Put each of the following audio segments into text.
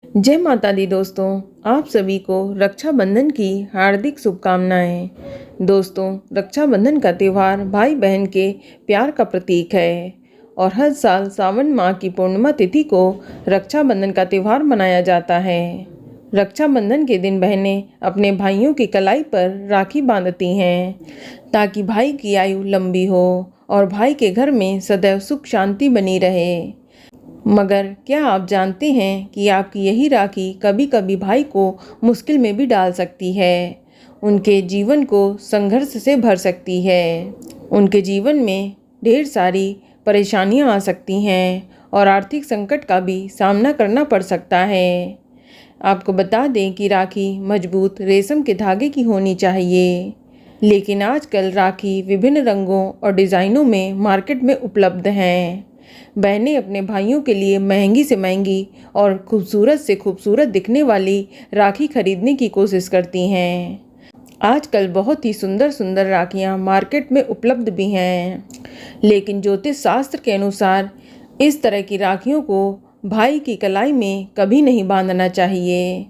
जय माता दी दोस्तों, आप सभी को रक्षाबंधन की हार्दिक शुभकामनाएं। दोस्तों, रक्षाबंधन का त्यौहार भाई बहन के प्यार का प्रतीक है और हर साल सावन माह की पूर्णिमा तिथि को रक्षाबंधन का त्यौहार मनाया जाता है। रक्षाबंधन के दिन बहनें अपने भाइयों की कलाई पर राखी बांधती हैं ताकि भाई की आयु लंबी हो और भाई के घर में सदैव सुख शांति बनी रहे। मगर क्या आप जानते हैं कि आपकी यही राखी कभी कभी भाई को मुश्किल में भी डाल सकती है, उनके जीवन को संघर्ष से भर सकती है। उनके जीवन में ढेर सारी परेशानियां आ सकती हैं और आर्थिक संकट का भी सामना करना पड़ सकता है। आपको बता दें कि राखी मजबूत रेशम के धागे की होनी चाहिए, लेकिन आजकल राखी विभिन्न रंगों और डिज़ाइनों में मार्केट में उपलब्ध हैं। बहनें अपने भाइयों के लिए महंगी से महंगी और खूबसूरत से खूबसूरत दिखने वाली राखी खरीदने की कोशिश करती हैं। आजकल बहुत ही सुंदर सुंदर राखियां मार्केट में उपलब्ध भी हैं, लेकिन ज्योतिष शास्त्र के अनुसार इस तरह की राखियों को भाई की कलाई में कभी नहीं बांधना चाहिए।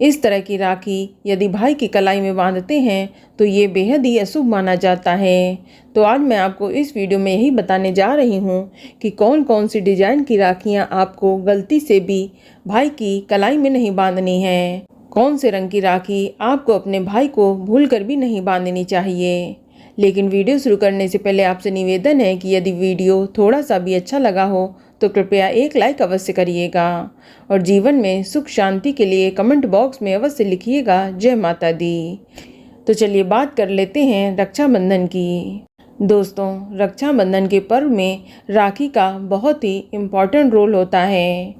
इस तरह की राखी यदि भाई की कलाई में बांधते हैं तो ये बेहद ही अशुभ माना जाता है। तो आज मैं आपको इस वीडियो में यही बताने जा रही हूँ कि कौन कौन सी डिजाइन की राखियाँ आपको गलती से भी भाई की कलाई में नहीं बांधनी है, कौन से रंग की राखी आपको अपने भाई को भूल कर भी नहीं बांधनी चाहिए। लेकिन वीडियो शुरू करने से पहले आपसे निवेदन है कि यदि वीडियो थोड़ा सा भी अच्छा लगा हो तो कृपया एक लाइक अवश्य करिएगा और जीवन में सुख शांति के लिए कमेंट बॉक्स में अवश्य लिखिएगा जय माता दी। तो चलिए बात कर लेते हैं रक्षाबंधन की। दोस्तों, रक्षाबंधन के पर्व में राखी का बहुत ही इम्पोर्टेंट रोल होता है।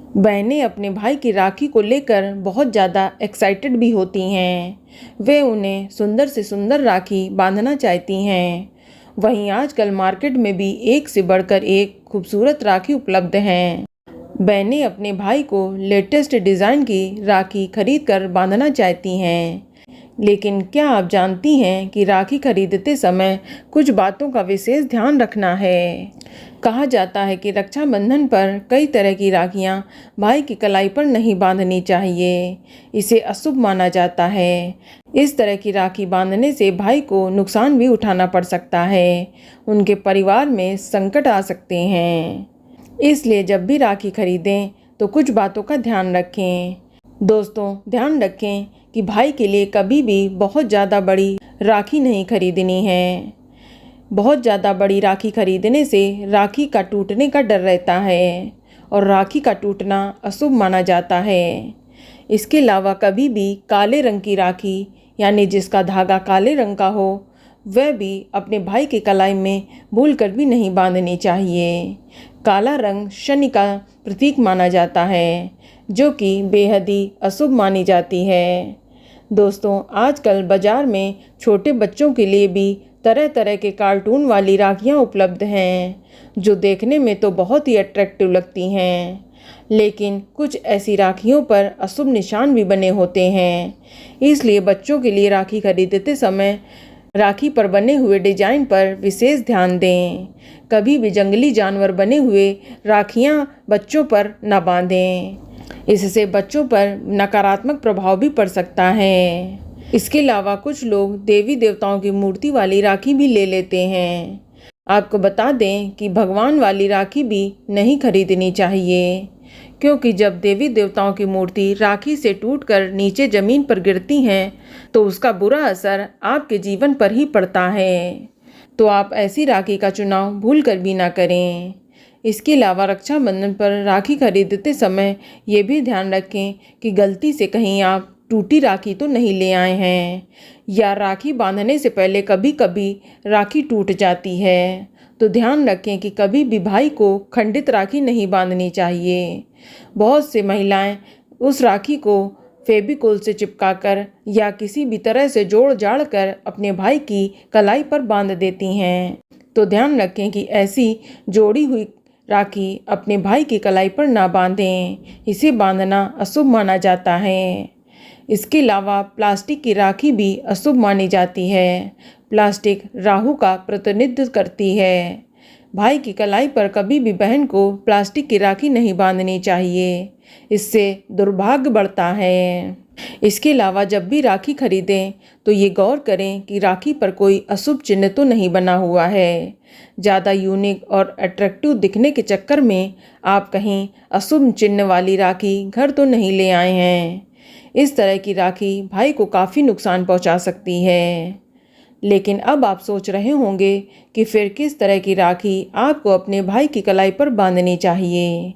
बहनें अपने भाई की राखी को लेकर बहुत ज़्यादा एक्साइटेड भी होती हैं। वे उन्हें सुंदर से सुंदर राखी बांधना चाहती हैं। वहीं आजकल मार्केट में भी एक से बढ़कर एक खूबसूरत राखी उपलब्ध हैं। बहनें अपने भाई को लेटेस्ट डिज़ाइन की राखी खरीद कर बांधना चाहती हैं, लेकिन क्या आप जानती हैं कि राखी खरीदते समय कुछ बातों का विशेष ध्यान रखना है। कहा जाता है कि रक्षाबंधन पर कई तरह की राखियां भाई की कलाई पर नहीं बांधनी चाहिए, इसे अशुभ माना जाता है। इस तरह की राखी बांधने से भाई को नुकसान भी उठाना पड़ सकता है, उनके परिवार में संकट आ सकते हैं। इसलिए जब भी राखी खरीदें तो कुछ बातों का ध्यान रखें। दोस्तों, ध्यान रखें कि भाई के लिए कभी भी बहुत ज़्यादा बड़ी राखी नहीं खरीदनी है। बहुत ज़्यादा बड़ी राखी खरीदने से राखी का टूटने का डर रहता है और राखी का टूटना अशुभ माना जाता है। इसके अलावा कभी भी काले रंग की राखी, यानी जिसका धागा काले रंग का हो, वह भी अपने भाई की कलाई में भूल कर भी नहीं बांधनी चाहिए। काला रंग शनि का प्रतीक माना जाता है, जो कि बेहद ही अशुभ मानी जाती है। दोस्तों, आजकल बाज़ार में छोटे बच्चों के लिए भी तरह तरह के कार्टून वाली राखियाँ उपलब्ध हैं, जो देखने में तो बहुत ही अट्रैक्टिव लगती हैं, लेकिन कुछ ऐसी राखियों पर अशुभ निशान भी बने होते हैं। इसलिए बच्चों के लिए राखी खरीदते समय राखी पर बने हुए डिजाइन पर विशेष ध्यान दें। कभी भी जंगली जानवर बने हुए राखियाँ बच्चों पर न बांधें, इससे बच्चों पर नकारात्मक प्रभाव भी पड़ सकता है। इसके अलावा कुछ लोग देवी देवताओं की मूर्ति वाली राखी भी ले लेते हैं। आपको बता दें कि भगवान वाली राखी भी नहीं खरीदनी चाहिए, क्योंकि जब देवी देवताओं की मूर्ति राखी से टूटकर नीचे ज़मीन पर गिरती हैं तो उसका बुरा असर आपके जीवन पर ही पड़ता है। तो आप ऐसी राखी का चुनाव भूल कर भी ना करें। इसके अलावा रक्षाबंधन पर राखी खरीदते समय ये भी ध्यान रखें कि गलती से कहीं आप टूटी राखी तो नहीं ले आए हैं, या राखी बांधने से पहले कभी कभी राखी टूट जाती है। तो ध्यान रखें कि कभी भी भाई को खंडित राखी नहीं बांधनी चाहिए। बहुत से महिलाएं उस राखी को फेविकोल से चिपकाकर या किसी भी तरह से जोड़ जाड़ कर अपने भाई की कलाई पर बांध देती हैं। तो ध्यान रखें कि ऐसी जोड़ी हुई राखी अपने भाई की कलाई पर ना बांधें, इसे बांधना अशुभ माना जाता है। इसके अलावा प्लास्टिक की राखी भी अशुभ मानी जाती है। प्लास्टिक राहु का प्रतिनिधित्व करती है। भाई की कलाई पर कभी भी बहन को प्लास्टिक की राखी नहीं बांधनी चाहिए, इससे दुर्भाग्य बढ़ता है। इसके अलावा जब भी राखी खरीदें तो ये गौर करें कि राखी पर कोई अशुभ चिन्ह तो नहीं बना हुआ है। ज़्यादा यूनिक और अट्रैक्टिव दिखने के चक्कर में आप कहीं अशुभ चिन्ह वाली राखी घर तो नहीं ले आए हैं। इस तरह की राखी भाई को काफ़ी नुकसान पहुंचा सकती है। लेकिन अब आप सोच रहे होंगे कि फिर किस तरह की राखी आपको अपने भाई की कलाई पर बांधनी चाहिए।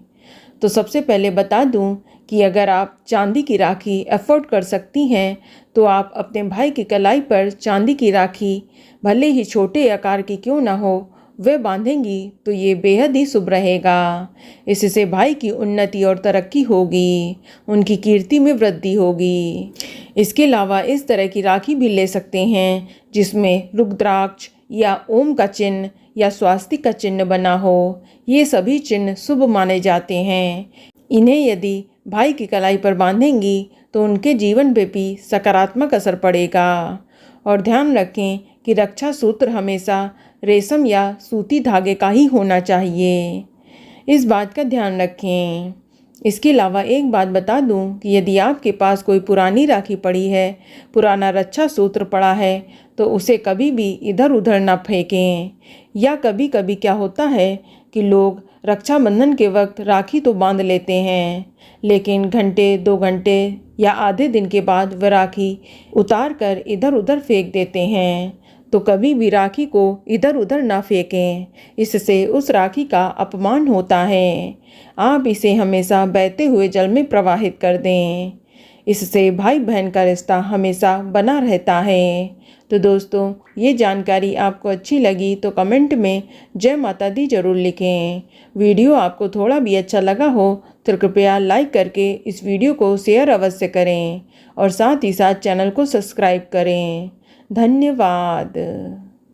तो सबसे पहले बता दूं कि अगर आप चांदी की राखी अफोर्ड कर सकती हैं तो आप अपने भाई की कलाई पर चांदी की राखी भले ही छोटे आकार की क्यों ना हो वह बांधेंगी तो ये बेहद ही शुभ रहेगा। इससे भाई की उन्नति और तरक्की होगी, उनकी कीर्ति में वृद्धि होगी। इसके अलावा इस तरह की राखी भी ले सकते हैं जिसमें रुद्राक्ष या ओम का चिन्ह या स्वास्तिक का चिन्ह बना हो। ये सभी चिन्ह शुभ माने जाते हैं। इन्हें यदि भाई की कलाई पर बांधेंगी तो उनके जीवन पे भी सकारात्मक असर पड़ेगा। और ध्यान रखें कि रक्षा सूत्र हमेशा रेशम या सूती धागे का ही होना चाहिए, इस बात का ध्यान रखें। इसके अलावा एक बात बता दूं कि यदि आपके पास कोई पुरानी राखी पड़ी है, पुराना रक्षा सूत्र पड़ा है तो उसे कभी भी इधर उधर ना फेंकें। या कभी कभी क्या होता है कि लोग रक्षाबंधन के वक्त राखी तो बांध लेते हैं लेकिन घंटे 2 घंटे या आधे दिन के बाद वह राखी उतार कर इधर उधर फेंक देते हैं। तो कभी भी राखी को इधर उधर ना फेंकें, इससे उस राखी का अपमान होता है। आप इसे हमेशा बहते हुए जल में प्रवाहित कर दें, इससे भाई बहन का रिश्ता हमेशा बना रहता है। तो दोस्तों, ये जानकारी आपको अच्छी लगी तो कमेंट में जय माता दी जरूर लिखें। वीडियो आपको थोड़ा भी अच्छा लगा हो तो कृपया लाइक करके इस वीडियो को शेयर अवश्य करें और साथ ही साथ चैनल को सब्सक्राइब करें। धन्यवाद।